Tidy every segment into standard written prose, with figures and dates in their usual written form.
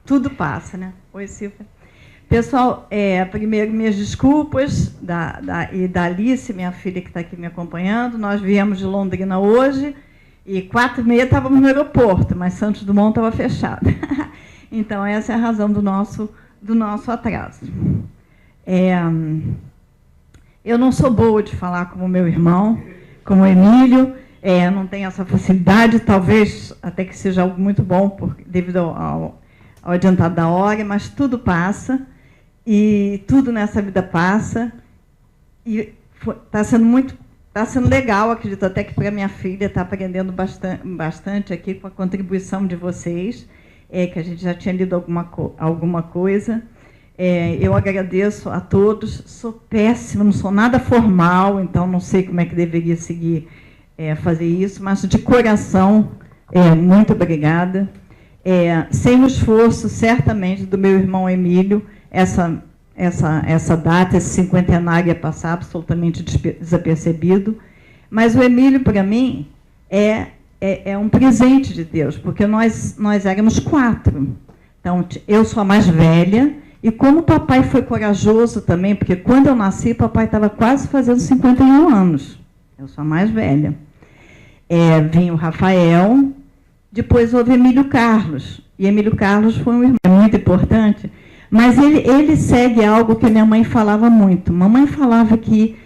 Tudo passa, né? Oi, Silvia. Pessoal, primeiro, minhas desculpas, e da Alice, minha filha que está aqui me acompanhando. Nós viemos de Londrina hoje, e 4h30 estávamos no aeroporto, mas Santos Dumont estava fechado. Então, essa é a razão do nosso atraso. Eu não sou boa de falar como meu irmão, como o Emílio, não tenho essa facilidade, talvez até que seja algo muito bom, devido ao adiantado da hora, mas tudo passa, e tudo nessa vida passa, e está sendo legal, acredito até que para minha filha, está aprendendo bastante aqui com a contribuição de vocês, que a gente já tinha lido alguma coisa. Eu agradeço a todos, sou péssima, não sou nada formal, então não sei como é que deveria seguir fazer isso, mas de coração, muito obrigada. Sem o esforço, certamente, do meu irmão Emílio, essa data, esse cinquentenário ia passar absolutamente desapercebido, mas o Emílio, para mim, é um presente de Deus, porque nós éramos 4. Então, eu sou a mais velha, e como o papai foi corajoso também, porque quando eu nasci, o papai estava quase fazendo 51 anos. Eu sou a mais velha. Vinha o Rafael, depois houve Emílio Carlos. E Emílio Carlos foi um irmão muito importante, mas ele segue algo que minha mãe falava muito. Mamãe falava que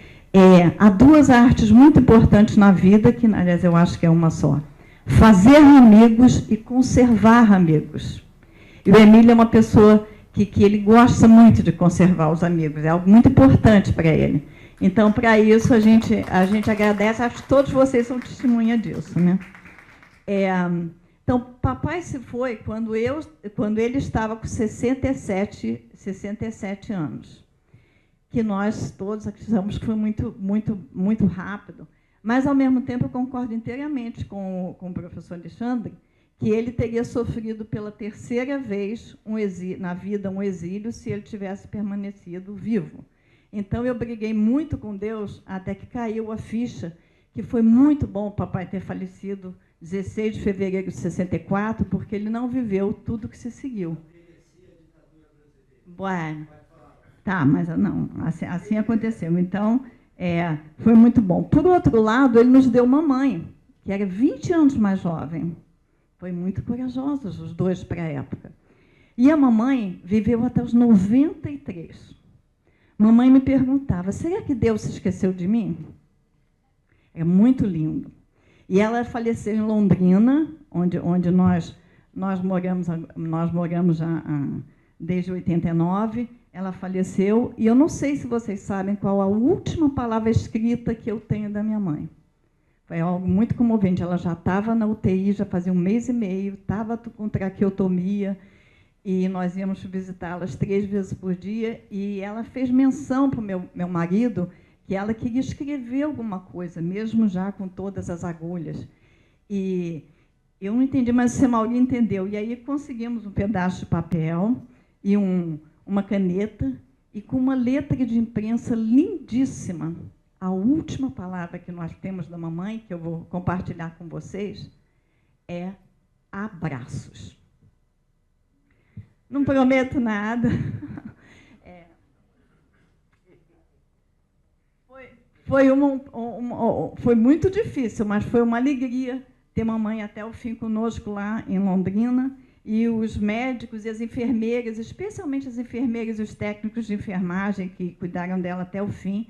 há 2 artes muito importantes na vida, que, aliás, eu acho que é uma só. Fazer amigos e conservar amigos. E o Emílio é uma pessoa que ele gosta muito de conservar os amigos, é algo muito importante para ele. Então, para isso, a gente agradece, acho que todos vocês são testemunha disso, né? Então, papai se foi quando ele estava com 67 anos, que nós todos acreditamos que foi muito, muito, muito rápido, mas, ao mesmo tempo, eu concordo inteiramente com o professor Alexandre, que ele teria sofrido pela 3ª vez na vida um exílio se ele tivesse permanecido vivo. Então, eu briguei muito com Deus até que caiu a ficha, que foi muito bom o papai ter falecido 16 de fevereiro de 64, porque ele não viveu tudo que se seguiu. Bueno, tá, mas não, assim aconteceu. Então, foi muito bom. Por outro lado, ele nos deu uma mãe, que era 20 anos mais jovem. Foi muito corajosos os 2 para a época. E a mamãe viveu até os 93. Mamãe me perguntava, será que Deus se esqueceu de mim? É muito lindo. E ela faleceu em Londrina, onde nós moramos desde 89. Ela faleceu, e eu não sei se vocês sabem qual a última palavra escrita que eu tenho da minha mãe. Foi algo muito comovente. Ela já estava na UTI, já fazia 1 mês e meio, estava com traqueotomia, e nós íamos visitá-las 3 vezes por dia, e ela fez menção para o meu marido que ela queria escrever alguma coisa, mesmo já com todas as agulhas. E eu não entendi, mas o Semauri entendeu. E aí conseguimos um pedaço de papel e uma caneta, e com uma letra de imprensa lindíssima. A última palavra que nós temos da mamãe, que eu vou compartilhar com vocês, é abraços. Não prometo nada. Foi muito difícil, mas foi uma alegria ter mamãe até o fim conosco lá em Londrina, e os médicos e as enfermeiras, especialmente as enfermeiras e os técnicos de enfermagem que cuidaram dela até o fim,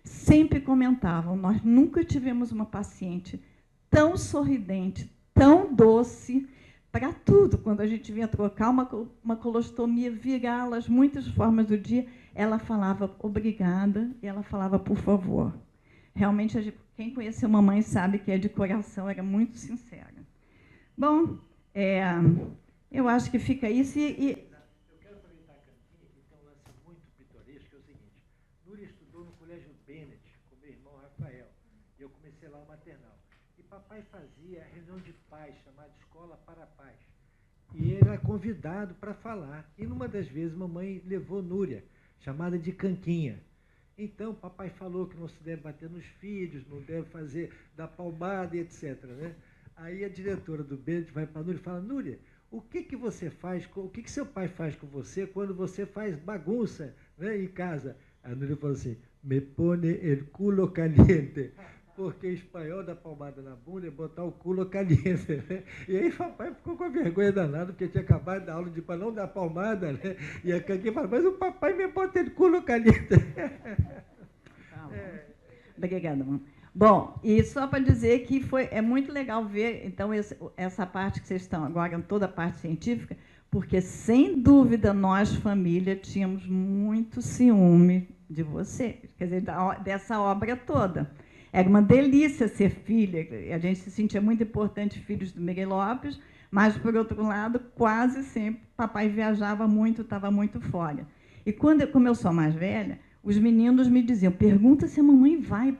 sempre comentavam, nós nunca tivemos uma paciente tão sorridente, tão doce, para tudo. Quando a gente vinha trocar uma colostomia, virá-las muitas formas do dia, ela falava obrigada e ela falava por favor. Realmente, quem conheceu mamãe sabe que de coração, era muito sincera. Bom, eu acho que fica isso. Eu quero aproveitar a cantinha, que tem um lance muito pitoresco, que é o seguinte. Núria estudou no Colégio Bennett, com meu irmão Rafael, e eu comecei lá o maternal. E papai fazia reunião de pais, chamada Escola para Pais. E ele era convidado para falar. E, numa das vezes, mamãe levou Núria, chamada de Canquinha. Então, papai falou que não se deve bater nos filhos, não deve dar palmada, etc. Né? Aí a diretora do Bennett vai para a Núria e fala, Núria, o que você faz, o que seu pai faz com você quando você faz bagunça, né, em casa? A Núria falou assim, me pone el culo caliente. Porque em espanhol da palmada na bunda é botar o culo caliente, né? E aí o papai ficou com a vergonha danada, porque tinha acabado da aula de para não dar palmada, né? E a Canquinha falou, mas o papai me bota o culo caliente. Obrigada, mãe. Bom, e só para dizer que é muito legal ver, então, essa parte que vocês estão agora, toda a parte científica, porque, sem dúvida, nós, família, tínhamos muito ciúme de você, quer dizer, dessa obra toda. Era uma delícia ser filha, a gente se sentia muito importante, filhos do Miguel Lopes, mas, por outro lado, quase sempre, papai viajava muito, estava muito fora. E como eu sou mais velha, os meninos me diziam, pergunta se a mamãe vai,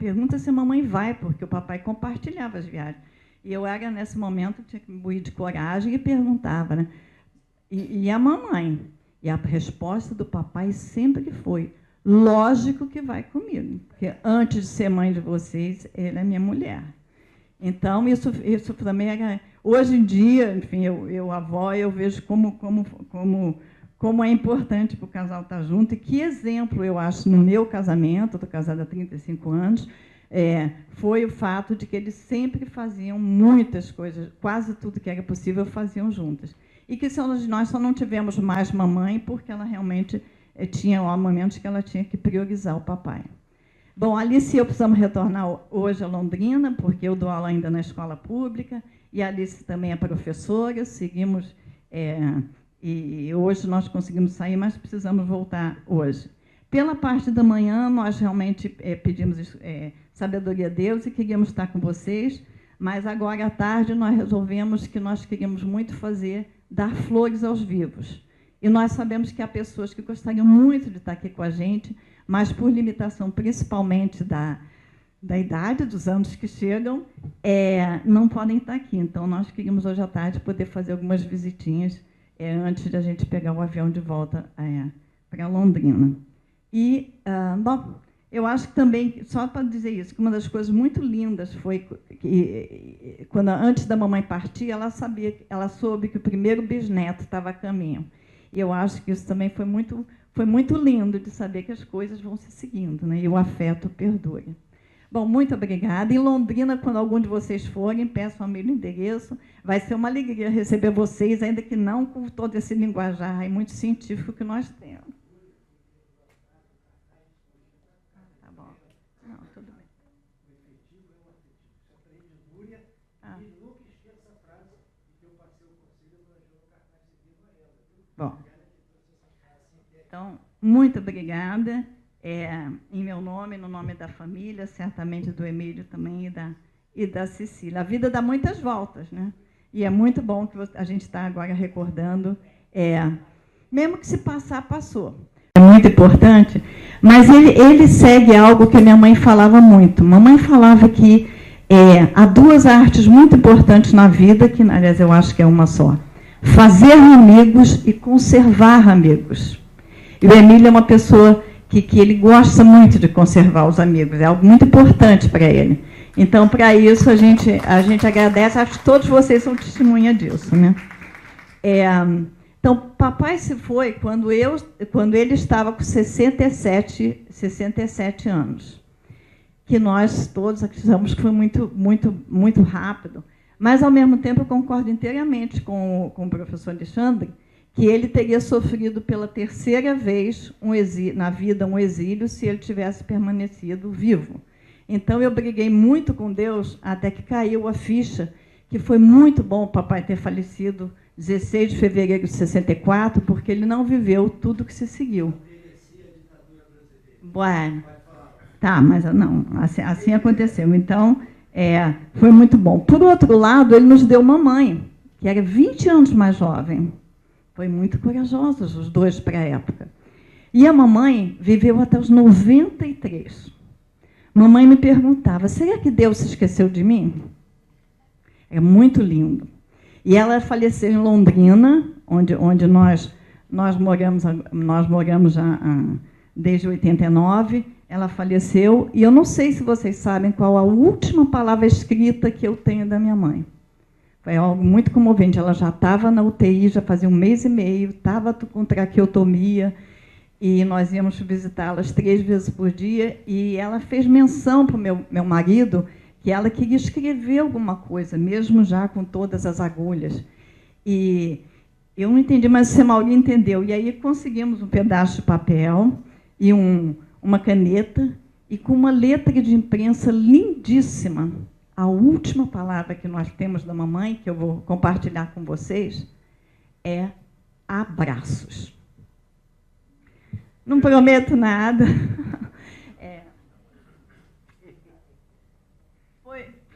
porque o papai compartilhava as viagens. E eu era, nesse momento, tinha que me buir de coragem e perguntava, né? E a mamãe? E a resposta do papai sempre foi, lógico que vai comigo, porque antes de ser mãe de vocês, ele é minha mulher. Então, isso também era... Hoje em dia, enfim, eu avó, eu vejo como é importante para o casal estar junto, e que exemplo, eu acho, no meu casamento, estou casada há 35 anos, foi o fato de que eles sempre faziam muitas coisas, quase tudo que era possível, faziam juntas. E que nós só não tivemos mais mamãe, porque ela realmente tinha momentos que ela tinha que priorizar o papai. Bom, Alice e eu precisamos retornar hoje a Londrina, porque eu dou aula ainda na escola pública, e a Alice também é professora, seguimos... E hoje nós conseguimos sair, mas precisamos voltar hoje. Pela parte da manhã, nós realmente pedimos sabedoria a Deus e queríamos estar com vocês, mas agora à tarde nós resolvemos que nós queríamos muito dar flores aos vivos. E nós sabemos que há pessoas que gostariam muito de estar aqui com a gente, mas por limitação principalmente da idade, dos anos que chegam, não podem estar aqui. Então, nós queríamos hoje à tarde poder fazer algumas visitinhas antes de a gente pegar o avião de volta para Londrina. E, bom, eu acho que também, só para dizer isso, que uma das coisas muito lindas foi que, antes da mamãe partir, ela soube que o primeiro bisneto estava a caminho. E eu acho que isso também foi muito lindo de saber que as coisas vão se seguindo, né? E o afeto perdura. Bom, muito obrigada. Em Londrina, quando algum de vocês forem, peçam ao meu endereço. Vai ser uma alegria receber vocês, ainda que não com todo esse linguajar muito científico que nós temos. Tá bom. Não, tudo bem. O efetivo é o afetivo. Isso aprende Núria. E nunca esqueça a frase que eu passei o conselho para João Cartaz seguido a ela. Bom. Então, muito obrigada. Em meu nome, no nome da família, certamente do Emílio também e da Cecília. A vida dá muitas voltas, né? E é muito bom que a gente está agora recordando, mesmo que se passar, passou. É muito importante, mas ele segue algo que minha mãe falava muito. Mamãe falava que há duas artes muito importantes na vida, que, aliás, eu acho que é uma só. Fazer amigos e conservar amigos. E o Emílio é uma pessoa que ele gosta muito de conservar os amigos, é algo muito importante para ele. Então, para isso, a gente agradece, acho que todos vocês são testemunha disso, né? Então, papai se foi quando ele estava com 67 anos, que nós todos acreditamos que foi muito, muito, muito rápido, mas, ao mesmo tempo, eu concordo inteiramente com o professor Alexandre, que ele teria sofrido pela terceira vez na vida um exílio se ele tivesse permanecido vivo. Então, eu briguei muito com Deus até que caiu a ficha, que foi muito bom o papai ter falecido 16 de fevereiro de 64, porque ele não viveu tudo que se seguiu. Bueno, tá, mas não, assim aconteceu. Então, foi muito bom. Por outro lado, ele nos deu uma mãe, que era 20 anos mais jovem. Foi muito corajosos os dois para a época. E a mamãe viveu até os 93. Mamãe me perguntava, será que Deus se esqueceu de mim? É muito lindo. E ela faleceu em Londrina, onde nós moramos desde 89. Ela faleceu, e eu não sei se vocês sabem qual a última palavra escrita que eu tenho da minha mãe. Foi algo muito comovente. Ela já estava na UTI, já fazia 1 mês e meio, estava com traqueotomia, e nós íamos visitá-las 3 vezes por dia, e ela fez menção para o meu marido que ela queria escrever alguma coisa, mesmo já com todas as agulhas. E eu não entendi, mas o Semauri entendeu. E aí conseguimos um pedaço de papel e uma caneta, e com uma letra de imprensa lindíssima. A última palavra que nós temos da mamãe, que eu vou compartilhar com vocês, é abraços. Não prometo nada.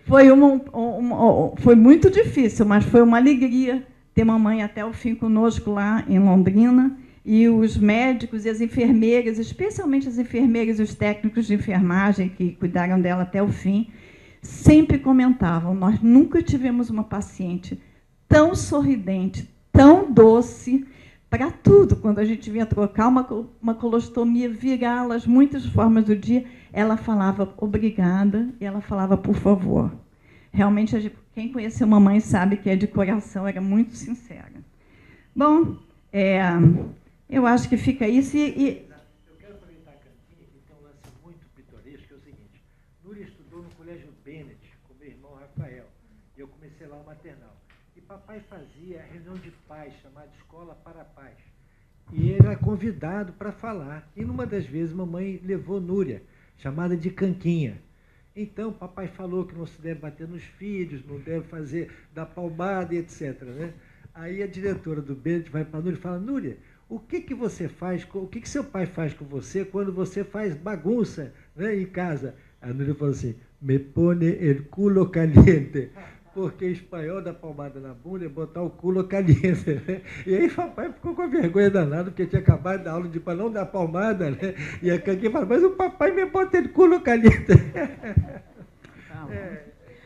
Foi muito difícil, mas foi uma alegria ter mamãe até o fim conosco lá em Londrina, e os médicos e as enfermeiras, especialmente as enfermeiras e os técnicos de enfermagem que cuidaram dela até o fim, sempre comentavam: nós nunca tivemos uma paciente tão sorridente, tão doce, para tudo. Quando a gente vinha trocar uma colostomia, virá-las muitas formas do dia, ela falava obrigada e ela falava por favor. Realmente, quem conheceu mamãe sabe que é de coração, era muito sincera. Bom, eu acho que fica isso. Eu quero aproveitar a cantinha, que tem um lance muito pitoresco, que é o seguinte: Núria estudou no Colégio Bennett com meu irmão Rafael, e eu comecei lá o maternal. E papai fazia reunião de pais, chamada Escola para Pais. E ele era convidado para falar. E numa das vezes, mamãe levou Núria, chamada de Canquinha. Então, papai falou que não se deve bater nos filhos, não deve dar palmada e etc. Né? Aí a diretora do Bennett vai para a Núria e fala: Núria, o que você faz, o que seu pai faz com você quando você faz bagunça, né, em casa? A Núria falou assim: me pone el culo caliente. Porque em espanhol, dar palmada na bunda é botar o culo caliente. Né? E aí papai ficou com vergonha danada, porque tinha acabado da aula para não dar palmada, né? E a Canquinha falou: mas o papai me bota o culo caliente.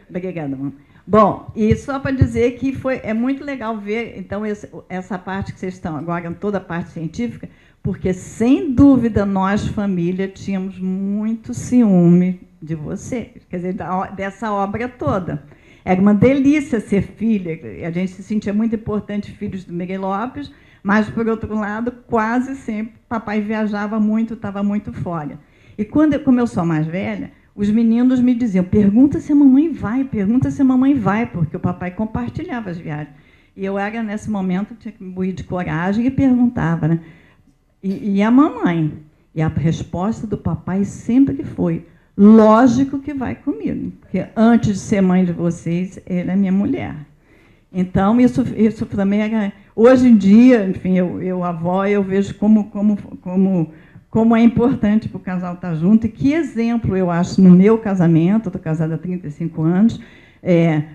Obrigada, mãe. Bom, e só para dizer que é muito legal ver, então, essa parte que vocês estão agora, toda a parte científica, porque, sem dúvida, nós, família, tínhamos muito ciúme de vocês, quer dizer, dessa obra toda. Era uma delícia ser filha, a gente se sentia muito importante, filhos do Miguel Lopes, mas, por outro lado, quase sempre, papai viajava muito, estava muito fora. E como eu sou mais velha, os meninos me diziam: pergunta se a mamãe vai, porque o papai compartilhava as viagens. E eu era, nesse momento, tinha que me buir de coragem e perguntava, né? E a mamãe? E a resposta do papai sempre foi: lógico que vai comigo, porque antes de ser mãe de vocês, ele é minha mulher. Então, isso também era... Hoje em dia, enfim, eu avó, eu vejo como é importante para o casal estar junto, e que exemplo, eu acho, no meu casamento, estou casada há 35 anos,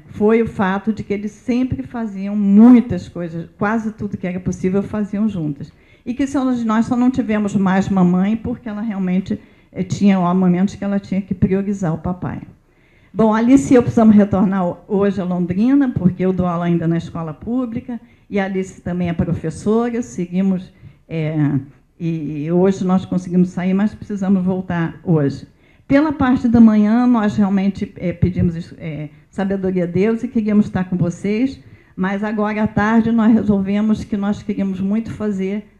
foi o fato de que eles sempre faziam muitas coisas, quase tudo que era possível, faziam juntas. E que nós só não tivemos mais mamãe, porque ela realmente tinha momentos que ela tinha que priorizar o papai. Bom, Alice e eu precisamos retornar hoje a Londrina, porque eu dou aula ainda na escola pública, e a Alice também é professora, seguimos... E hoje nós conseguimos sair, mas precisamos voltar hoje. Pela parte da manhã, nós realmente pedimos sabedoria a Deus e queríamos estar com vocês, mas agora à tarde nós resolvemos que nós queríamos muito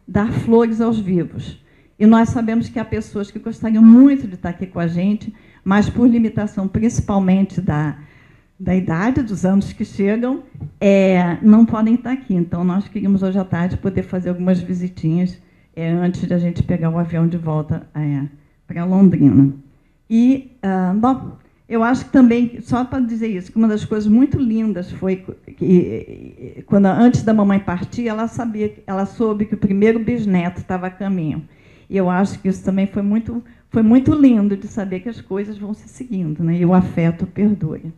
dar flores aos vivos. E nós sabemos que há pessoas que gostariam muito de estar aqui com a gente, mas por limitação, principalmente da idade, dos anos que chegam, não podem estar aqui. Então, nós queríamos hoje à tarde poder fazer algumas visitinhas antes de a gente pegar o avião de volta para Londrina. E, bom, eu acho que também, só para dizer isso, que uma das coisas muito lindas foi que, antes da mamãe partir, ela soube que o primeiro bisneto estava a caminho. E eu acho que isso também foi muito lindo, de saber que as coisas vão se seguindo, né? E o afeto perdura.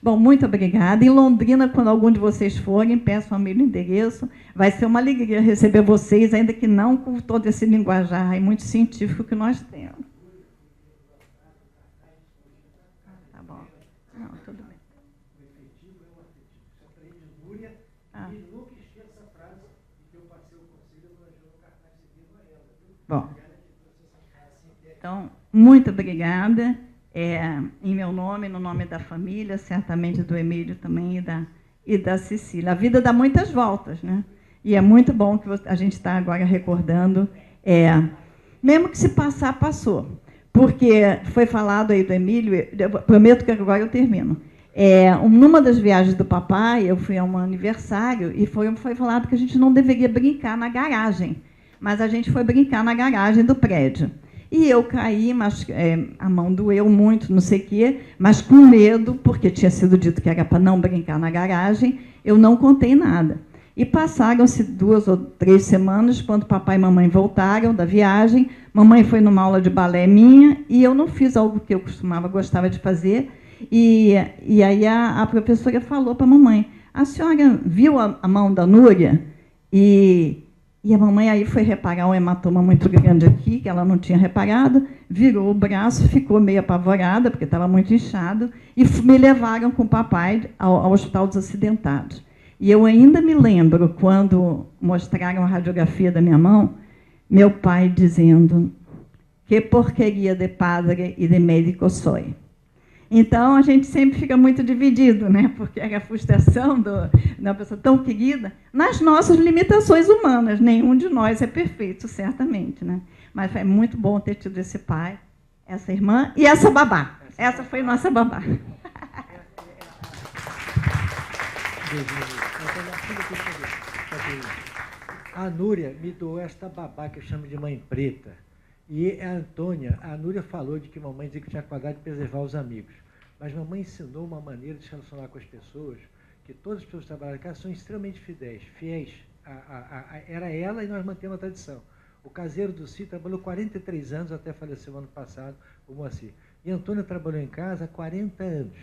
Bom, muito obrigada. Em Londrina, quando algum de vocês forem, peçam a meu endereço. Vai ser uma alegria receber vocês, ainda que não com todo esse linguajar muito científico que nós temos. Tá bom. Não, tudo bem. O efetivo é o afetivo. Isso aprende Núria. E nunca esqueça essa frase que eu passei o conselho para o cartaz seguido a ela. Bom. Então, muito obrigada. Em meu nome, no nome da família, certamente do Emílio também e da Cecília. A vida dá muitas voltas, né? E é muito bom que a gente está agora recordando. Mesmo que se passar, passou. Porque foi falado aí do Emílio, eu prometo que agora eu termino. Numa das viagens do papai, eu fui a um aniversário e foi falado que a gente não deveria brincar na garagem. Mas a gente foi brincar na garagem do prédio. E eu caí, mas a mão doeu muito, não sei o quê, mas com medo, porque tinha sido dito que era para não brincar na garagem, eu não contei nada. E passaram-se 2 ou 3 semanas, quando papai e mamãe voltaram da viagem, mamãe foi numa aula de balé minha, e eu não fiz algo que eu gostava de fazer, e aí a professora falou para a mamãe, a senhora viu a mão da Núria? E a mamãe aí foi reparar um hematoma muito grande aqui, que ela não tinha reparado, virou o braço, ficou meio apavorada, porque estava muito inchado, e me levaram com o papai ao Hospital dos Acidentados. E eu ainda me lembro, quando mostraram a radiografia da minha mão, meu pai dizendo, que porqueria de padre e de médico soy. Então, a gente sempre fica muito dividido, né? Porque é a frustração de uma pessoa tão querida, nas nossas limitações humanas. Nenhum de nós é perfeito, certamente, né? Mas é muito bom ter tido esse pai, essa irmã e essa babá. Essa foi nossa babá. A Núria me doou esta babá que eu chamo de mãe preta. E a Antônia, a Núria falou de que mamãe dizia que tinha cuidado de preservar os amigos. Mas mamãe ensinou uma maneira de se relacionar com as pessoas, que todas as pessoas que trabalham em casa são extremamente fiéis. Era ela e nós mantemos a tradição. O caseiro do sítio trabalhou 43 anos, até faleceu ano passado, o Moacir. E a Antônia trabalhou em casa há 40 anos.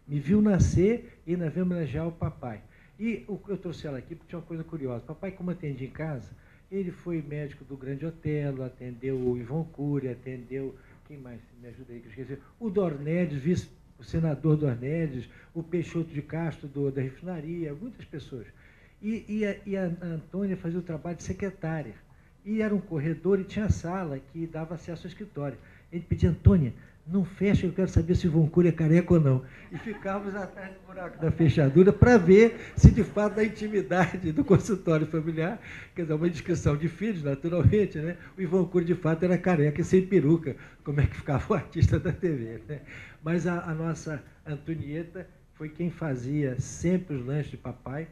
Me viu nascer e ainda veio homenagear o papai. E eu trouxe ela aqui porque tinha uma coisa curiosa. Papai, como atendia em casa, ele foi médico do Grande Otelo, atendeu o Ivon Cury, atendeu, quem mais me ajuda aí que eu esqueci? O Dornelles, o senador Dornelles, o Peixoto de Castro da refinaria, muitas pessoas. E a Antônia fazia o trabalho de secretária. E era um corredor e tinha sala que dava acesso ao escritório. Ele pedia, Antônia, não fecha, eu quero saber se o Ivon Cury é careca ou não. E ficávamos atrás do buraco da fechadura para ver se, de fato, na intimidade do consultório familiar, quer dizer, uma descrição de filhos, naturalmente, né? O Ivon Cury, de fato, era careca e sem peruca, como é que ficava o artista da TV, né? Mas a nossa Antonieta foi quem fazia sempre os lanches de papai,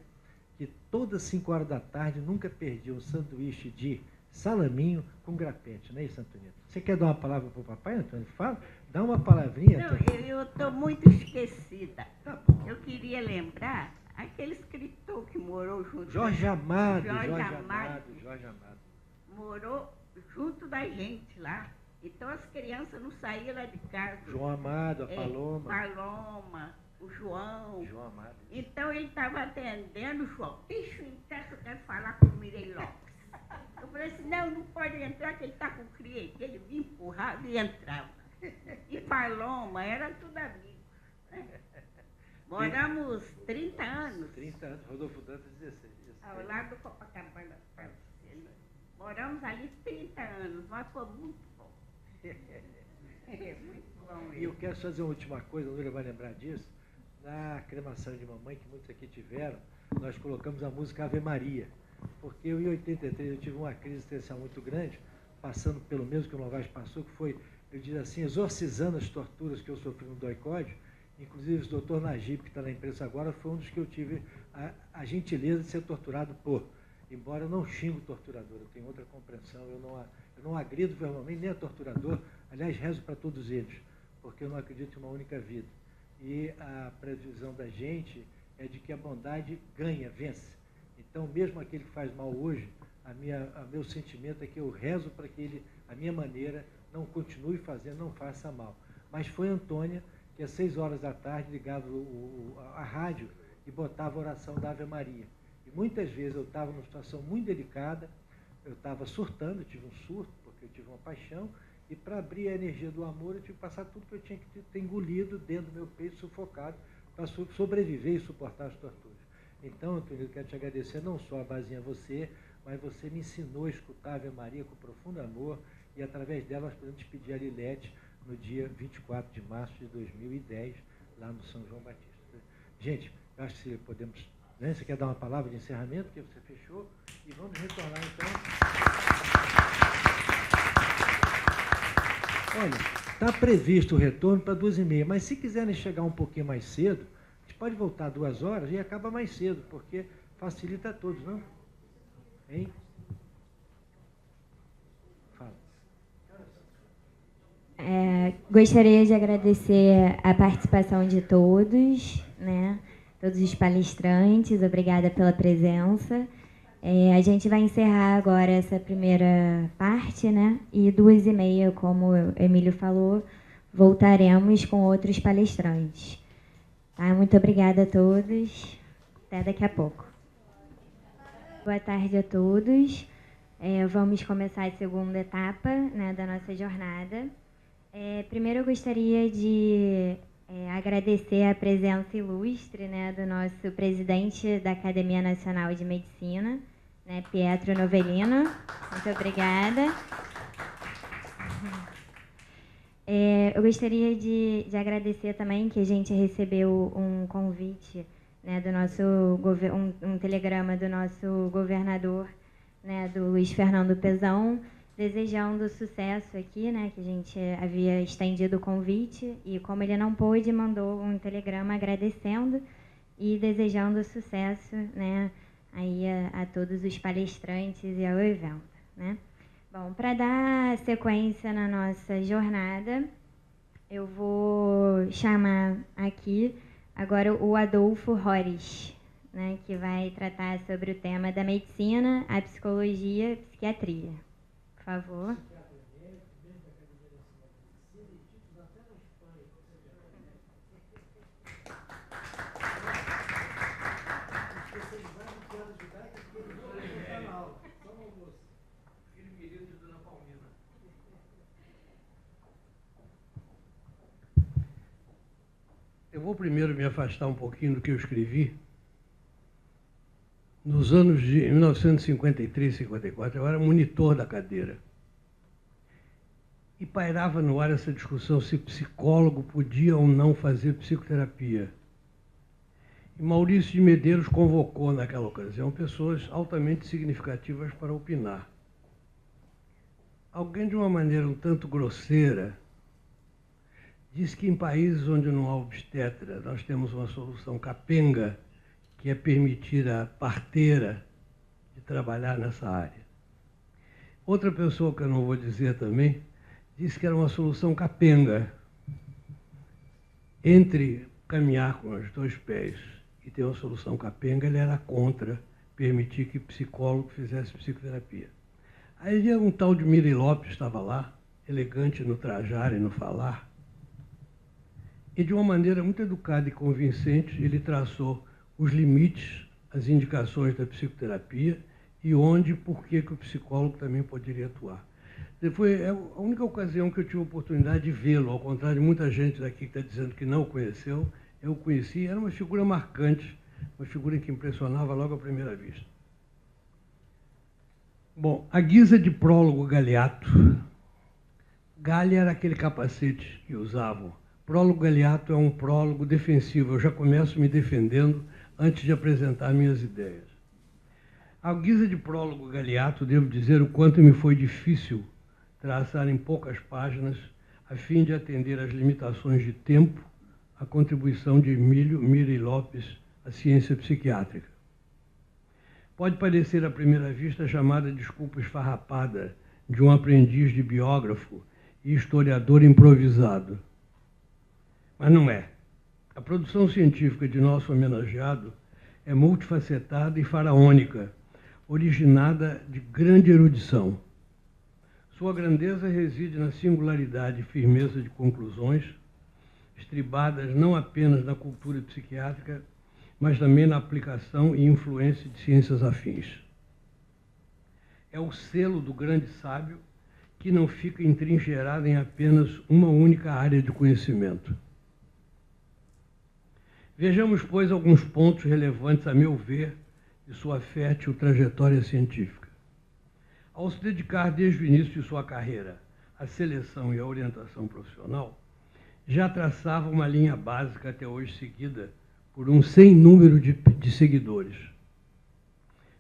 que todas 5 horas da tarde nunca perdia um sanduíche de salaminho com grapete, não é isso, Antonieta? Você quer dar uma palavra para o papai, Antônio? Fala, dá uma palavrinha. Não, eu estou muito esquecida. Tá, eu queria lembrar aquele escritor que morou junto... Jorge Amado. Jorge Amado. Morou junto da gente lá. Então as crianças não saíam lá de casa. João Amado, a Paloma. Paloma, o João. João Amado. Então ele estava atendendo, João. Deixa eu entrar que eu quero falar com o Mirei Lopes. Eu falei assim, não pode entrar, que ele está com o cliente. Ele me empurrava e entrava. E Paloma, era tudo amigo. Né? Moramos 30 anos. 30 anos, Rodolfo Dantas, 16. Ao lado do Copacabana. Moramos ali 30 anos, mas foi muito bom. Muito bom. E eu quero fazer uma última coisa, a Núria vai lembrar disso. Na cremação de mamãe, que muitos aqui tiveram, nós colocamos a música Ave Maria. Porque eu, em 83, eu tive uma crise existencial muito grande, passando pelo mesmo que o Novaes passou, que foi, eu diria assim, exorcizando as torturas que eu sofri no DOI-CODE. Inclusive, o doutor Najib, que está na imprensa agora, foi um dos que eu tive a gentileza de ser torturado por. Embora eu não xingo o torturador, eu tenho outra compreensão, eu não agrido verbalmente nem a torturador, aliás, rezo para todos eles, porque eu não acredito em uma única vida. E a previsão da gente é de que a bondade ganha, vence. Então, mesmo aquele que faz mal hoje, meu sentimento é que eu rezo para que ele, a minha maneira, não continue fazendo, não faça mal. Mas foi Antônia que às 6 horas da tarde ligava a rádio e botava a oração da Ave Maria. E muitas vezes eu estava numa situação muito delicada, eu estava surtando, eu tive um surto, porque eu tive uma paixão, e para abrir a energia do amor, eu tive que passar tudo que eu tinha que ter engolido dentro do meu peito, sufocado, para sobreviver e suportar as torturas. Então, Antônio, eu quero te agradecer não só a basinha você, mas você me ensinou a escutar a Ave Maria com profundo amor, e através dela nós podemos despedir a Lilete no dia 24 de março de 2010, lá no São João Batista. Gente, eu acho que podemos Né? Você quer dar uma palavra de encerramento, que você fechou, e vamos retornar, então. Olha, está previsto o retorno para 2h30, mas se quiserem chegar um pouquinho mais cedo, a gente pode voltar 2 horas e acaba mais cedo, porque facilita a todos, não? Hein? Fala. Gostaria de agradecer a participação de todos, né? Todos os palestrantes, obrigada pela presença. A gente vai encerrar agora essa primeira parte, né? E 2h30, como o Emílio falou, voltaremos com outros palestrantes. Tá? Muito obrigada a todos. Até daqui a pouco. Boa tarde a todos. Vamos começar a segunda etapa, né, da nossa jornada. Primeiro eu gostaria de agradecer a presença ilustre, né, do nosso presidente da Academia Nacional de Medicina, né, Pietro Novellino. Muito obrigada. Eu gostaria de agradecer também que a gente recebeu um convite, né, do nosso um telegrama do nosso governador, né, do Luiz Fernando Pezão, desejando sucesso aqui, né, que a gente havia estendido o convite, e como ele não pôde, mandou um telegrama agradecendo e desejando sucesso, né, aí a todos os palestrantes e ao evento, né. Bom, para dar sequência na nossa jornada, eu vou chamar aqui agora o Adolfo Rores, né, que vai tratar sobre o tema da medicina, a psicologia e a psiquiatria. Por favor. Eu vou primeiro me afastar um pouquinho do que eu escrevi. Nos anos de 1953 e 54, eu era monitor da cadeira. E pairava no ar essa discussão se psicólogo podia ou não fazer psicoterapia. E Maurício de Medeiros convocou, naquela ocasião, pessoas altamente significativas para opinar. Alguém, de uma maneira um tanto grosseira, diz que em países onde não há obstetra, nós temos uma solução capenga, que é permitir a parteira de trabalhar nessa área. Outra pessoa, que eu não vou dizer também, disse que era uma solução capenga entre caminhar com os 2 pés e ter uma solução capenga. Ele era contra permitir que psicólogo fizesse psicoterapia. Aí um tal de Miri Lopes estava lá, elegante no trajar e no falar, e de uma maneira muito educada e convincente, ele traçou os limites, as indicações da psicoterapia e onde e por que o psicólogo também poderia atuar. Foi a única ocasião que eu tive a oportunidade de vê-lo, ao contrário de muita gente daqui que está dizendo que não o conheceu. Eu o conheci, era uma figura marcante, uma figura que impressionava logo à primeira vista. Bom, à guisa de prólogo galeato, galha era aquele capacete que usavam. Prólogo galeato é um prólogo defensivo, eu já começo me defendendo antes de apresentar minhas ideias. À guisa de prólogo galeato, devo dizer o quanto me foi difícil traçar em poucas páginas, a fim de atender às limitações de tempo, a contribuição de Emílio Miri Lopes à ciência psiquiátrica. Pode parecer à primeira vista a chamada desculpa esfarrapada de um aprendiz de biógrafo e historiador improvisado. Mas não é. A produção científica de nosso homenageado é multifacetada e faraônica, originada de grande erudição. Sua grandeza reside na singularidade e firmeza de conclusões, estribadas não apenas na cultura psiquiátrica, mas também na aplicação e influência de ciências afins. É o selo do grande sábio que não fica entrincheirado em apenas uma única área de conhecimento. Vejamos, pois, alguns pontos relevantes, a meu ver, de sua fértil trajetória científica. Ao se dedicar desde o início de sua carreira à seleção e à orientação profissional, já traçava uma linha básica até hoje seguida por um sem número de seguidores.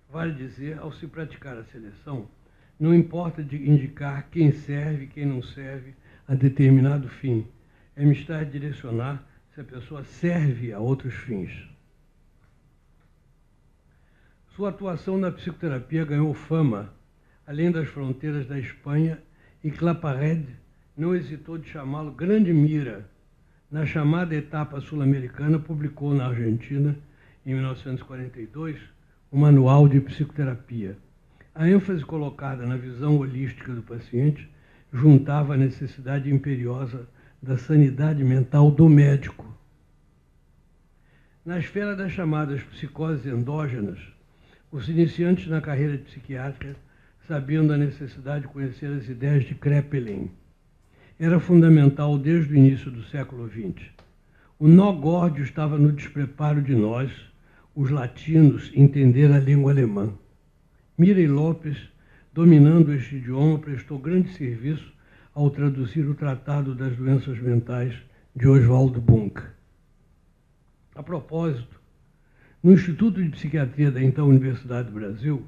Vale dizer, ao se praticar a seleção, não importa de indicar quem serve e quem não serve a determinado fim. É mistério direcionar se a pessoa serve a outros fins. Sua atuação na psicoterapia ganhou fama, além das fronteiras da Espanha, e Claparede não hesitou de chamá-lo Grande Mira. Na chamada etapa sul-americana, publicou na Argentina, em 1942, o Manual de Psicoterapia. A ênfase colocada na visão holística do paciente juntava a necessidade imperiosa da sanidade mental do médico. Na esfera das chamadas psicoses endógenas, os iniciantes na carreira psiquiátrica sabiam da necessidade de conhecer as ideias de Kraepelin. Era fundamental desde o início do século XX. O nó górdio estava no despreparo de nós, os latinos, entender a língua alemã. Mirei Lopes, dominando este idioma, prestou grande serviço ao traduzir o Tratado das Doenças Mentais de Oswald Bunck. A propósito, no Instituto de Psiquiatria da então Universidade do Brasil,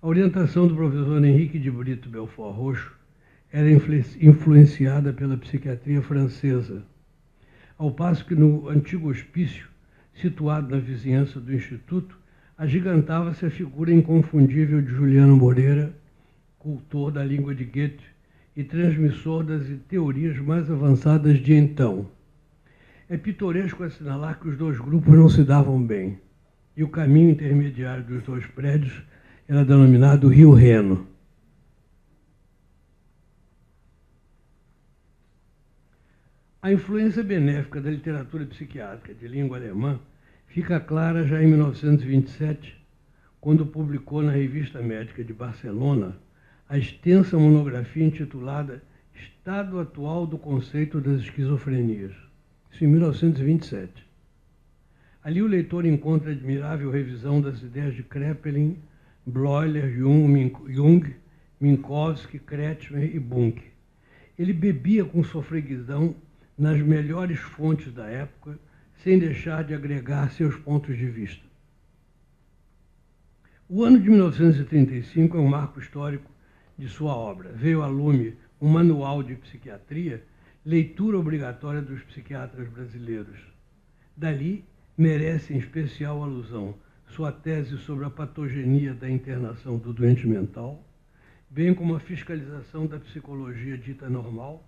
a orientação do professor Henrique de Brito Belfort Roxo era influenciada pela psiquiatria francesa, ao passo que no antigo hospício, situado na vizinhança do Instituto, agigantava-se a figura inconfundível de Juliano Moreira, cultor da língua de Goethe e transmissor das teorias mais avançadas de então. É pitoresco assinalar que os dois grupos não se davam bem, e o caminho intermediário dos dois prédios era denominado Rio Reno. A influência benéfica da literatura psiquiátrica de língua alemã fica clara já em 1927, quando publicou na Revista Médica de Barcelona a extensa monografia intitulada Estado Atual do Conceito das Esquizofrenias. Isso em 1927. Ali o leitor encontra admirável revisão das ideias de Kraepelin, Bleuler, Jung, Minkowski, Kretschmer e Bunck. Ele bebia com sofreguidão nas melhores fontes da época, sem deixar de agregar seus pontos de vista. O ano de 1935 é um marco histórico de sua obra. Veio a lume um manual de psiquiatria, leitura obrigatória dos psiquiatras brasileiros. Dali, merece em especial alusão sua tese sobre a patogenia da internação do doente mental, bem como a fiscalização da psicologia dita normal,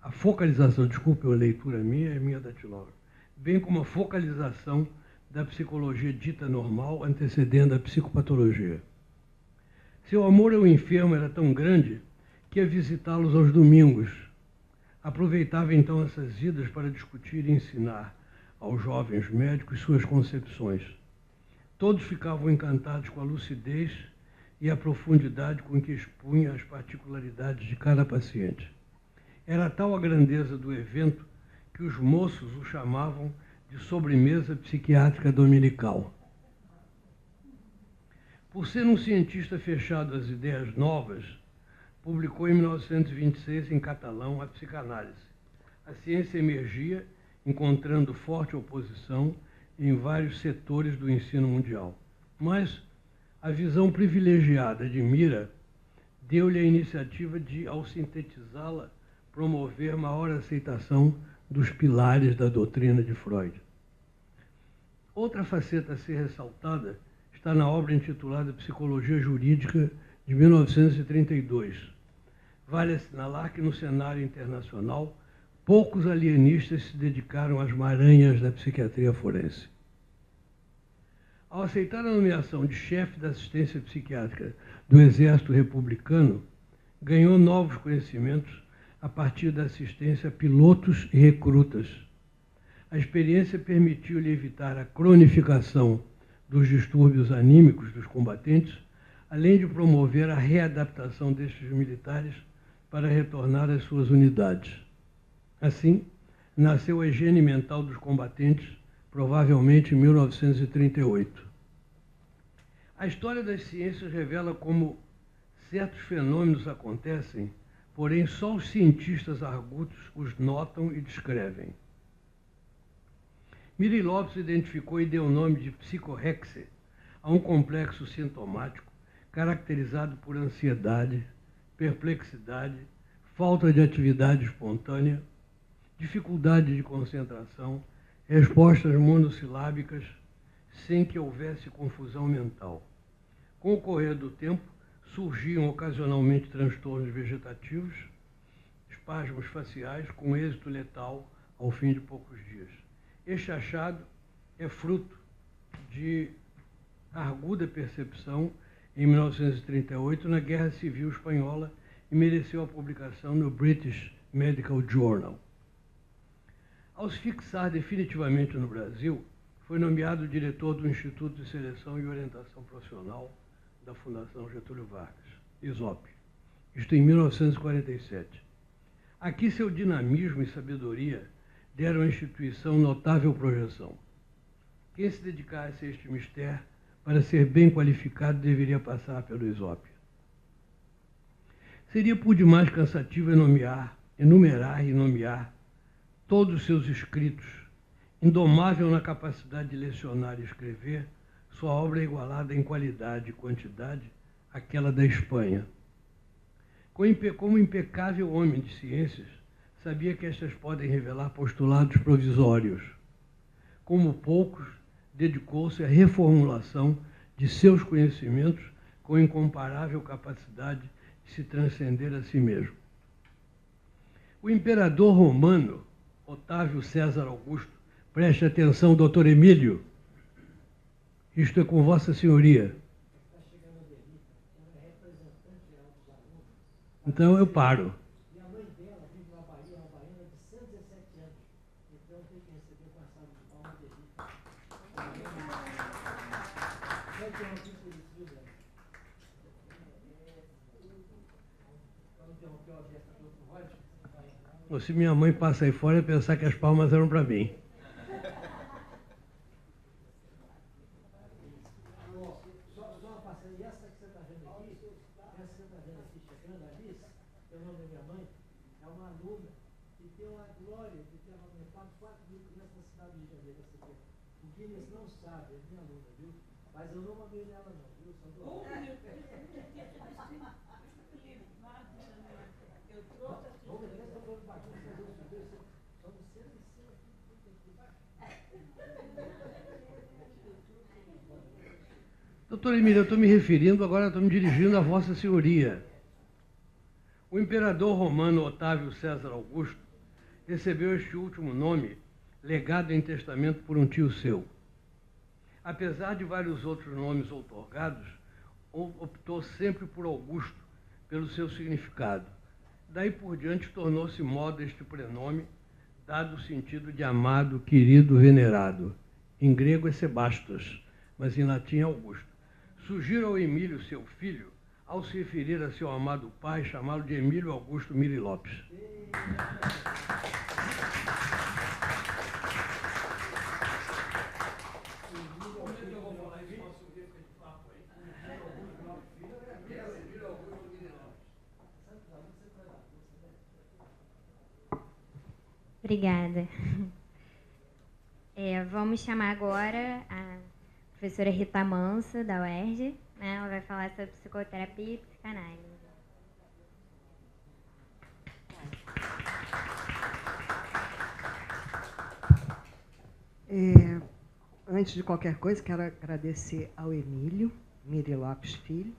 a focalização, desculpe a leitura minha, é minha datilógrafa, bem como a focalização da psicologia dita normal antecedendo a psicopatologia. Seu amor ao enfermo era tão grande que ia visitá-los aos domingos. Aproveitava então essas idas para discutir e ensinar aos jovens médicos suas concepções. Todos ficavam encantados com a lucidez e a profundidade com que expunha as particularidades de cada paciente. Era tal a grandeza do evento que os moços o chamavam de sobremesa psiquiátrica dominical. Por ser um cientista fechado às ideias novas, publicou em 1926 em catalão a psicanálise. A ciência emergia, encontrando forte oposição em vários setores do ensino mundial. Mas a visão privilegiada de Mira deu-lhe a iniciativa de, ao sintetizá-la, promover maior aceitação dos pilares da doutrina de Freud. Outra faceta a ser ressaltada está na obra intitulada Psicologia Jurídica, de 1932. Vale assinalar que no cenário internacional, poucos alienistas se dedicaram às maranhas da psiquiatria forense. Ao aceitar a nomeação de chefe da assistência psiquiátrica do Exército Republicano, ganhou novos conhecimentos a partir da assistência a pilotos e recrutas. A experiência permitiu-lhe evitar a cronificação dos distúrbios anímicos dos combatentes, além de promover a readaptação destes militares para retornar às suas unidades. Assim, nasceu a higiene mental dos combatentes, provavelmente em 1938. A história das ciências revela como certos fenômenos acontecem, porém só os cientistas argutos os notam e descrevem. Miri Lopes identificou e deu o nome de psicorrexe a um complexo sintomático caracterizado por ansiedade, perplexidade, falta de atividade espontânea, dificuldade de concentração, respostas monossilábicas, sem que houvesse confusão mental. Com o correr do tempo, surgiam ocasionalmente transtornos vegetativos, espasmos faciais, com êxito letal ao fim de poucos dias. Este achado é fruto de arguda percepção em 1938 na Guerra Civil Espanhola e mereceu a publicação no British Medical Journal. Ao se fixar definitivamente no Brasil, foi nomeado diretor do Instituto de Seleção e Orientação Profissional da Fundação Getúlio Vargas, ISOP, isto em 1947. Aqui seu dinamismo e sabedoria deram à instituição notável projeção. Quem se dedicasse a este mistério, para ser bem qualificado, deveria passar pelo ISOP. Seria por demais cansativo enumerar e nomear todos os seus escritos, indomável na capacidade de lecionar e escrever, sua obra é igualada em qualidade e quantidade àquela da Espanha. Como impecável homem de ciências, sabia que estas podem revelar postulados provisórios. Como poucos, dedicou-se à reformulação de seus conhecimentos com incomparável capacidade de se transcender a si mesmo. O imperador romano, Otávio César Augusto, preste atenção, doutor Emílio, isto é com Vossa Senhoria. Então eu paro. E a mãe dela vive na Bahia, uma baiana de 117 anos. Então tem que receber com a salva de palmas de Ou se minha mãe passa aí fora e pensar que as palmas eram para mim. Mas eu não amei nela não, viu? Doutor Emílio, eu estou me referindo, agora estou me dirigindo a Vossa Senhoria. O imperador romano Otávio César Augusto recebeu este último nome, legado em testamento por um tio seu. Apesar de vários outros nomes outorgados, optou sempre por Augusto, pelo seu significado. Daí por diante tornou-se moda este prenome, dado o sentido de amado, querido, venerado. Em grego é Sebastos, mas em latim é Augusto. Sugiro ao Emílio, seu filho, ao se referir a seu amado pai, chamá-lo de Emílio Augusto Miri Lopes. Obrigada. Vamos chamar agora a professora Rita Manso, da UERJ, né? Ela vai falar sobre psicoterapia e psicanálise. Antes de qualquer coisa, quero agradecer ao Emílio Miri Lopes Filho,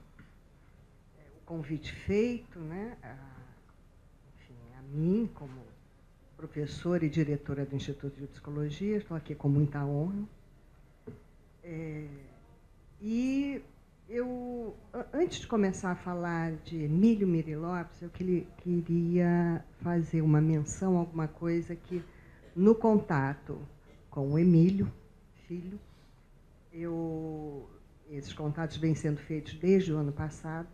o convite feito, né, a mim, como professora e diretora do Instituto de Psicologia, estou aqui com muita honra. E eu, antes de começar a falar de Emílio Miri Lopes, eu queria fazer uma menção a alguma coisa que, no contato com o Emílio, filho, esses contatos vêm sendo feitos desde o ano passado.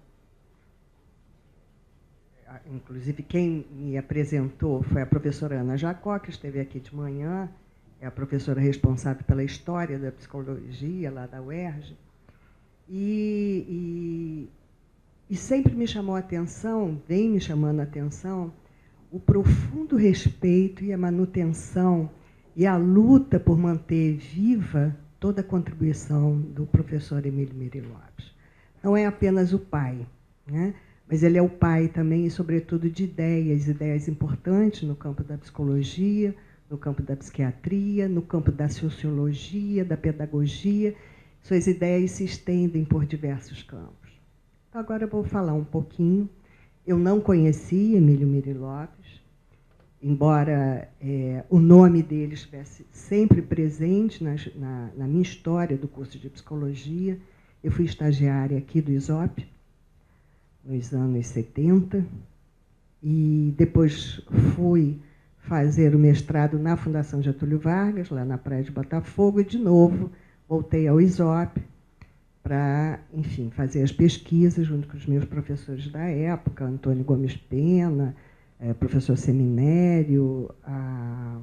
Inclusive, quem me apresentou foi a professora Ana Jacó, que esteve aqui de manhã, é a professora responsável pela história da psicologia lá da UERJ. E sempre me chamou a atenção, vem me chamando a atenção, o profundo respeito e a manutenção e a luta por manter viva toda a contribuição do professor Emílio Miri Lopes. Não é apenas o pai, né? Mas ele é o pai também, e, sobretudo, de ideias importantes no campo da psicologia, no campo da psiquiatria, no campo da sociologia, da pedagogia. Suas ideias se estendem por diversos campos. Então, agora eu vou falar um pouquinho. Eu não conheci Emílio Miri Lopes, embora o nome dele estivesse sempre presente na minha história do curso de psicologia. Eu fui estagiária aqui do ISOP, nos anos 70, e depois fui fazer o mestrado na Fundação Getúlio Vargas, lá na Praia de Botafogo, e, de novo, voltei ao ISOP para, enfim, fazer as pesquisas junto com os meus professores da época, Antônio Gomes Pena, professor Seminério, a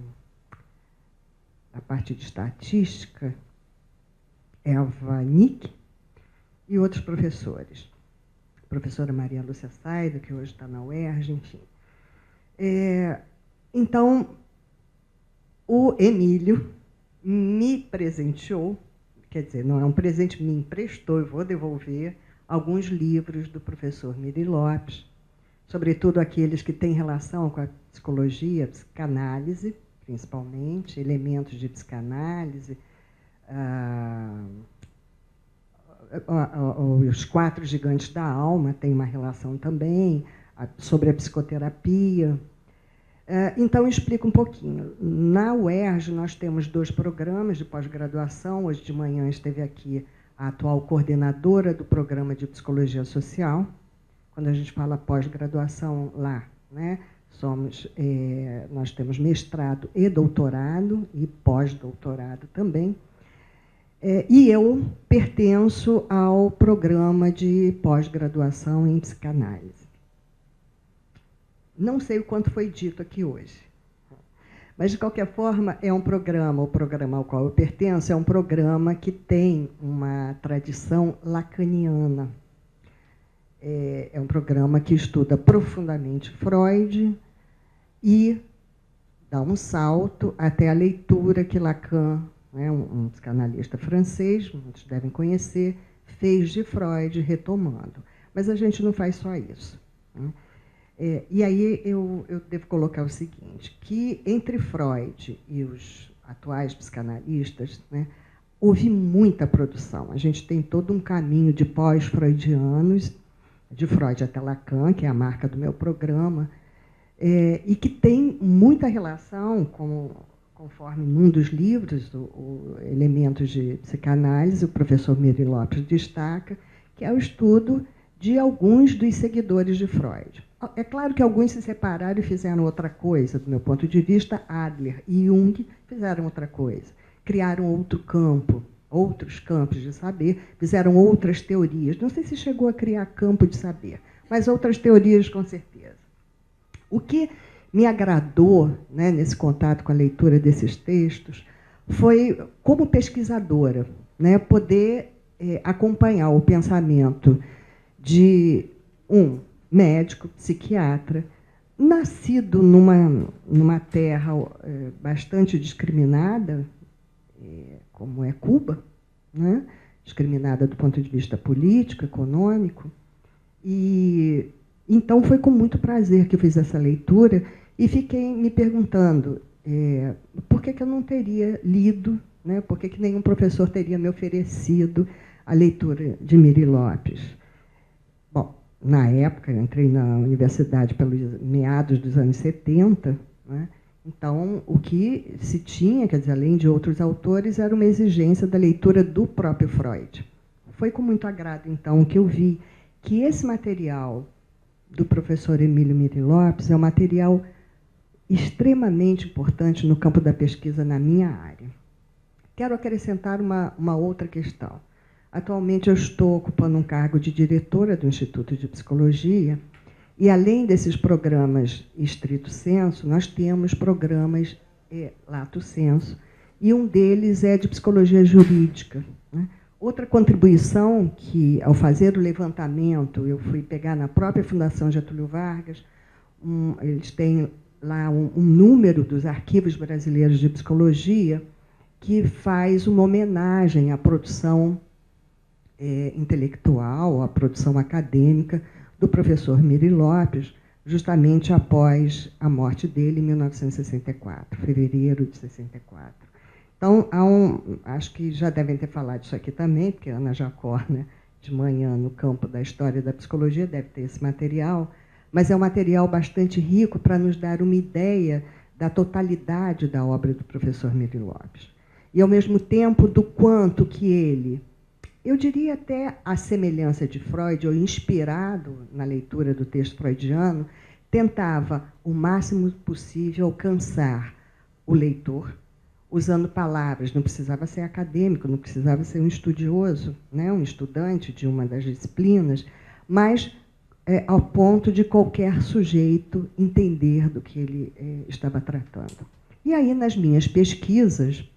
parte de estatística, Eva Nick, e outros professores. Professora Maria Lúcia Saido, que hoje está na UERJ, enfim. Então, o Emílio me presenteou, quer dizer, não é um presente, me emprestou, eu vou devolver, alguns livros do professor Miri Lopes, sobretudo aqueles que têm relação com a psicologia, a psicanálise, principalmente, elementos de psicanálise, os 4 gigantes da alma têm uma relação também, sobre a psicoterapia. Então, explico um pouquinho. Na UERJ, nós temos 2 programas de pós-graduação. Hoje de manhã esteve aqui a atual coordenadora do programa de psicologia social. Quando a gente fala pós-graduação lá, né, nós temos mestrado e doutorado, e pós-doutorado também. E eu pertenço ao programa de pós-graduação em psicanálise. Não sei o quanto foi dito aqui hoje, mas, de qualquer forma, é um programa, o programa ao qual eu pertenço é um programa que tem uma tradição lacaniana. É um programa que estuda profundamente Freud e dá um salto até a leitura que Lacan, um psicanalista francês, muitos devem conhecer, fez de Freud, retomando. Mas a gente não faz só isso, né? E aí eu devo colocar o seguinte, que entre Freud e os atuais psicanalistas, né, houve muita produção. A gente tem todo um caminho de pós-freudianos, de Freud até Lacan, que é a marca do meu programa, e que tem muita relação, conforme num dos livros, o Elementos de Psicanálise, o professor Miri Lopes destaca, que é o estudo de alguns dos seguidores de Freud. É claro que alguns se separaram e fizeram outra coisa. Do meu ponto de vista, Adler e Jung fizeram outra coisa. Criaram outro campo, outros campos de saber, fizeram outras teorias. Não sei se chegou a criar campo de saber, mas outras teorias, com certeza. O que me agradou, né, nesse contato com a leitura desses textos foi, como pesquisadora, né, poder acompanhar o pensamento de um médico, psiquiatra, nascido numa terra bastante discriminada, como é Cuba, né? Discriminada do ponto de vista político, econômico. E então foi com muito prazer que eu fiz essa leitura e fiquei me perguntando por que eu não teria lido, né? Por que nenhum professor teria me oferecido a leitura de Miri Lopes. Bom, na época, eu entrei na universidade pelos meados dos anos 70, né? Então, o que se tinha, quer dizer, além de outros autores, era uma exigência da leitura do próprio Freud. Foi com muito agrado, então, que eu vi que esse material do professor Emílio Miri Lopes é um material extremamente importante no campo da pesquisa na minha área. Quero acrescentar uma outra questão. Atualmente, eu estou ocupando um cargo de diretora do Instituto de Psicologia, e, além desses programas estrito sensu, nós temos programas lato sensu, e um deles é de psicologia jurídica, né? Outra contribuição que, ao fazer o levantamento, eu fui pegar na própria Fundação Getúlio Vargas, eles têm lá um número dos arquivos brasileiros de psicologia que faz uma homenagem à produção intelectual, à produção acadêmica do professor Miri Lopes, justamente após a morte dele em 1964, fevereiro de 64. Então, acho que já devem ter falado disso aqui também, porque a Ana Jacó, né, de manhã, no campo da história da psicologia, deve ter esse material, mas é um material bastante rico para nos dar uma ideia da totalidade da obra do professor Miri Lopes. E, ao mesmo tempo, do quanto que ele, eu diria até a semelhança de Freud, ou inspirado na leitura do texto freudiano, tentava o máximo possível alcançar o leitor, usando palavras, não precisava ser acadêmico, não precisava ser um estudioso, né, um estudante de uma das disciplinas, mas ao ponto de qualquer sujeito entender do que ele estava tratando. E aí, nas minhas pesquisas,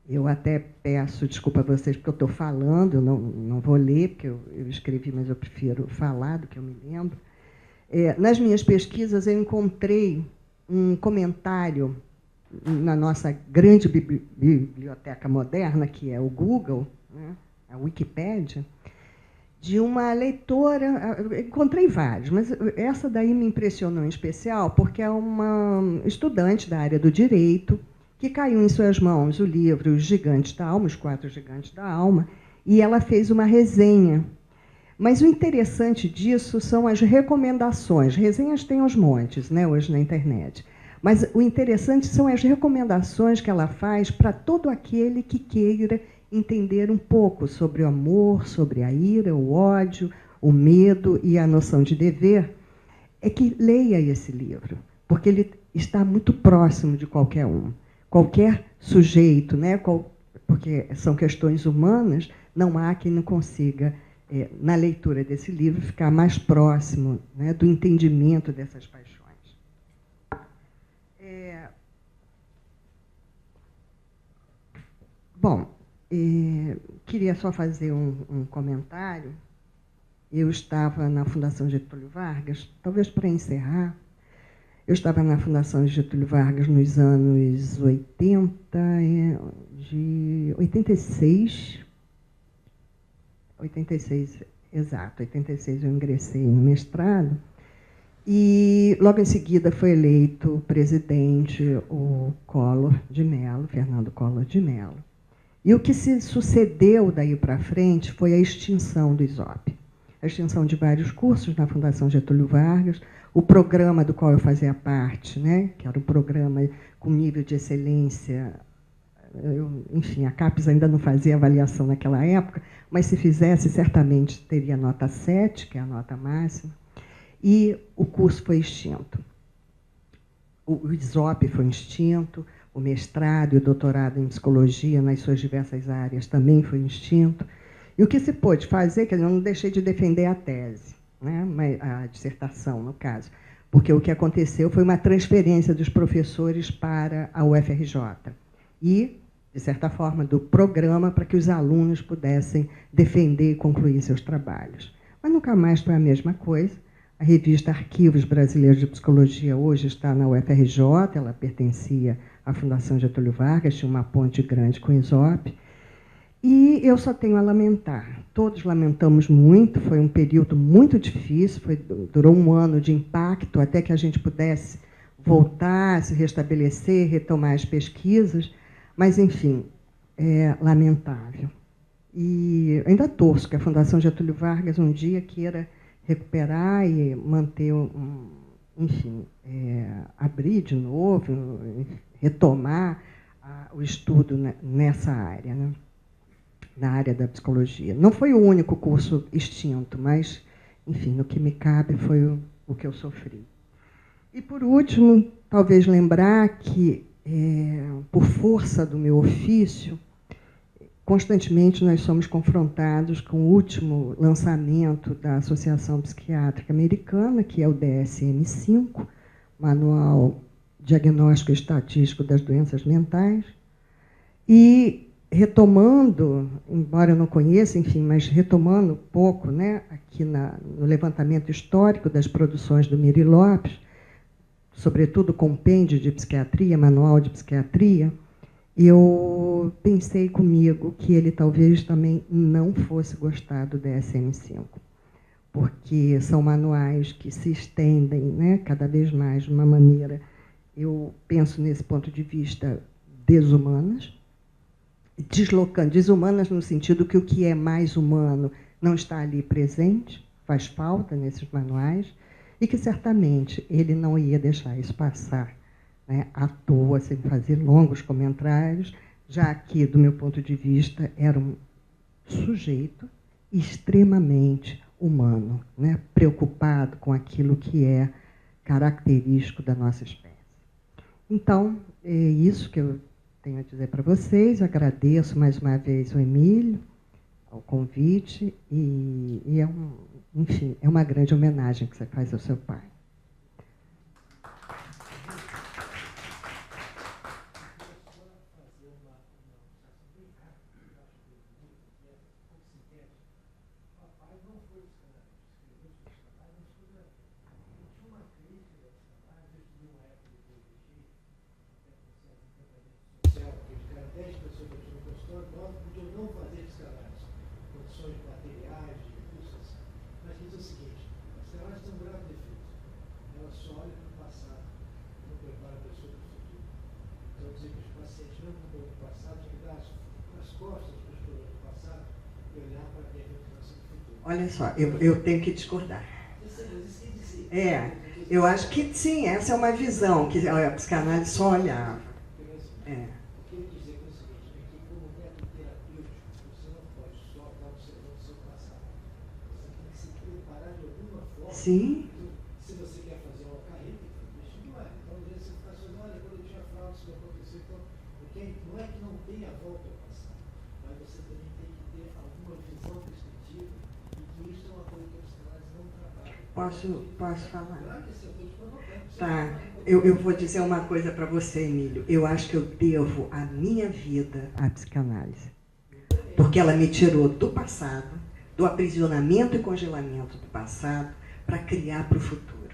eu até peço desculpa a vocês porque eu estou falando, eu não vou ler, porque eu escrevi, mas eu prefiro falar do que eu me lembro. Nas minhas pesquisas, eu encontrei um comentário na nossa grande biblioteca moderna, que é o Google, né, a Wikipédia, de uma leitora, encontrei vários, mas essa daí me impressionou em especial, porque é uma estudante da área do direito, que caiu em suas mãos o livro Os Gigantes da Alma, Os Quatro Gigantes da Alma, e ela fez uma resenha. Mas o interessante disso são as recomendações. Resenhas tem aos montes, né, hoje na internet. Mas o interessante são as recomendações que ela faz para todo aquele que queira entender um pouco sobre o amor, sobre a ira, o ódio, o medo e a noção de dever, é que leia esse livro, porque ele está muito próximo de qualquer um. Qualquer sujeito, né, porque são questões humanas, não há quem não consiga, na leitura desse livro, ficar mais próximo, né, do entendimento dessas paixões. Bom, queria só fazer um comentário. Eu estava na Fundação Getúlio Vargas, talvez para encerrar, eu estava na Fundação Getúlio Vargas nos anos 86, exato, 86 eu ingressei no mestrado, e logo em seguida foi eleito presidente o Collor de Mello, Fernando Collor de Mello. E o que se sucedeu daí para frente foi a extinção do ISOP. A extinção de vários cursos na Fundação Getúlio Vargas, o programa do qual eu fazia parte, né, que era um programa com nível de excelência, enfim, a CAPES ainda não fazia avaliação naquela época, mas se fizesse, certamente teria nota 7, que é a nota máxima, e o curso foi extinto. O ISOP foi extinto, o mestrado e o doutorado em psicologia, nas suas diversas áreas, também foi extinto. E o que se pôde fazer, que eu não deixei de defender a tese, né, a dissertação, no caso, porque o que aconteceu foi uma transferência dos professores para a UFRJ e, de certa forma, do programa para que os alunos pudessem defender e concluir seus trabalhos. Mas nunca mais foi a mesma coisa. A revista Arquivos Brasileiros de Psicologia hoje está na UFRJ, ela pertencia à Fundação Getúlio Vargas, tinha uma ponte grande com o ISOP, e eu só tenho a lamentar. Todos lamentamos muito, foi um período muito difícil, durou um ano de impacto até que a gente pudesse voltar, se restabelecer, retomar as pesquisas, mas, enfim, é lamentável. E ainda torço que a Fundação Getúlio Vargas um dia queira recuperar e manter, enfim, abrir de novo, retomar o estudo nessa área, né? Na área da psicologia. Não foi o único curso extinto, mas, enfim, no que me cabe foi o que eu sofri. E, por último, talvez lembrar que, por força do meu ofício, constantemente nós somos confrontados com o último lançamento da Associação Psiquiátrica Americana, que é o DSM-5, Manual Diagnóstico e Estatístico das Doenças Mentais, e retomando, embora eu não conheça, enfim, mas retomando um pouco, né, aqui no levantamento histórico das produções do Miri Lopes, sobretudo compêndio de psiquiatria, manual de psiquiatria, eu pensei comigo que ele talvez também não fosse gostar do DSM-5, porque são manuais que se estendem, né, cada vez mais de uma maneira, eu penso nesse ponto de vista, desumanas, desumanas no sentido que o que é mais humano não está ali presente, faz falta nesses manuais, e que certamente ele não ia deixar isso passar, né, à toa, sem fazer longos comentários, já que, do meu ponto de vista, era um sujeito extremamente humano, né, preocupado com aquilo que é característico da nossa espécie. Então, é isso que eu tenho a dizer para vocês. Agradeço mais uma vez o Emílio, ao convite, e enfim, é uma grande homenagem que você faz ao seu pai. Olha só, eu tenho que discordar. Eu acho que sim, essa é uma visão, que a psicanálise só olhava. Sim. Se você quer fazer uma carreira, tem que fazer vestibular. Então, às vezes, você fica assim, olha, quando eu tinha fraude, isso aconteceu. Então, não é que não tenha volta ao passado, mas você também tem que ter alguma visão perspectiva e que isso é uma coisa que a psicanálise não trabalha. Posso falar? Claro que sim, eu estou te provocando. Tá, eu vou dizer uma coisa para você, Emílio. Eu acho que eu devo a minha vida à psicanálise. Porque ela me tirou do passado, do aprisionamento e congelamento do passado, para criar para o futuro.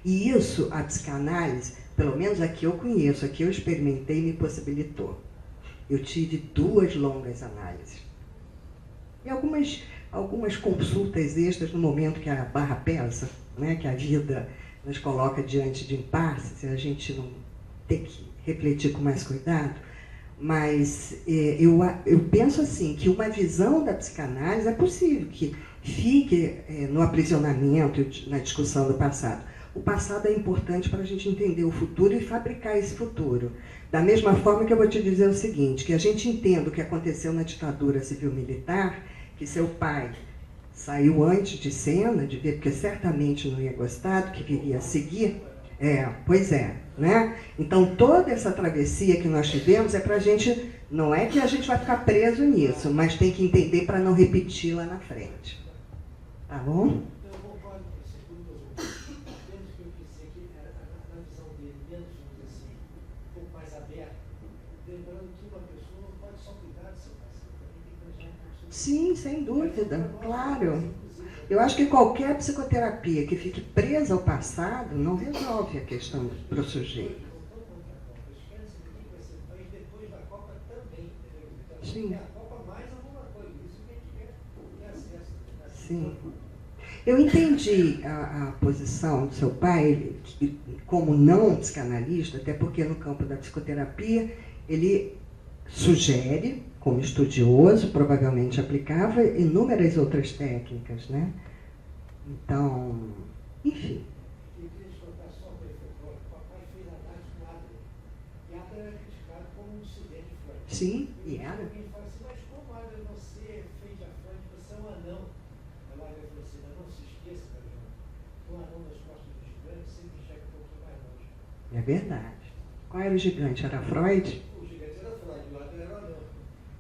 E isso, a psicanálise, pelo menos a que eu conheço, a que eu experimentei, me possibilitou. Eu tive 2 longas análises. E algumas consultas extras no momento que a barra pesa, né, que a vida nos coloca diante de impasses, a gente não tem que refletir com mais cuidado. Mas eu penso assim, que uma visão da psicanálise é possível que fique no aprisionamento, na discussão do passado. O passado é importante para a gente entender o futuro e fabricar esse futuro. Da mesma forma que eu vou te dizer o seguinte, que a gente entenda o que aconteceu na ditadura civil-militar, que seu pai saiu antes de cena, de ver, porque certamente não ia gostar do que viria a seguir. Pois é, né? Então, toda essa travessia que nós tivemos é para a gente, não é que a gente vai ficar preso nisso, mas tem que entender para não repetir lá na frente. Tá bom? Eu concordo com você, menos que eu quis dizer que na visão dele, menos, assim, um pouco mais aberto, lembrando que uma pessoa não pode só cuidar do seu passado, também tem que planejar um pouco. Sim, sem dúvida, claro. Eu acho que qualquer psicoterapia que fique presa ao passado não resolve a questão para o sujeito. Sim. Sim. Eu entendi a posição do seu pai como não psicanalista, até porque no campo da psicoterapia ele sugere, como estudioso, provavelmente aplicava inúmeras outras técnicas, né? Então, enfim. Eu queria te contar só uma coisa. O papai fez análise com Adler. E Adler era criticado como um dissidente de Freud. Sim, e era. Alguém fala assim, mas como Adler você fez a Freud, você é um anão. Aí Adler falou assim, não se esqueça, meu irmão, que um anão nas costas do gigante sempre enxerga um pouquinho mais longe. É verdade. Qual era o gigante? Era Freud? O gigante era Freud, o Adler era o anão.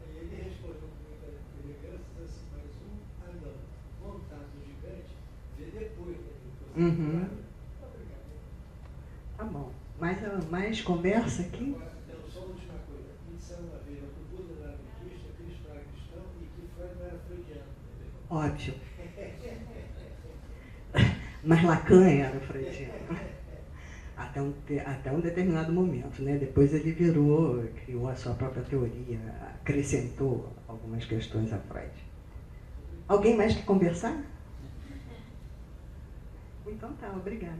E ele respondeu com muita elegância, assim, mas um anão montado no gigante vê depois. Uhum. Tá bom. Mais conversa aqui? Não, só a última coisa. Me disseram uma vez que o Buda não era budista, Cristo não era cristão e que Freud não era freudiano. Óbvio. Mas Lacan era freudiano. Até até um determinado momento, né? Depois ele criou a sua própria teoria, acrescentou algumas questões a Freud. Alguém mais quer conversar? Então tá, obrigada.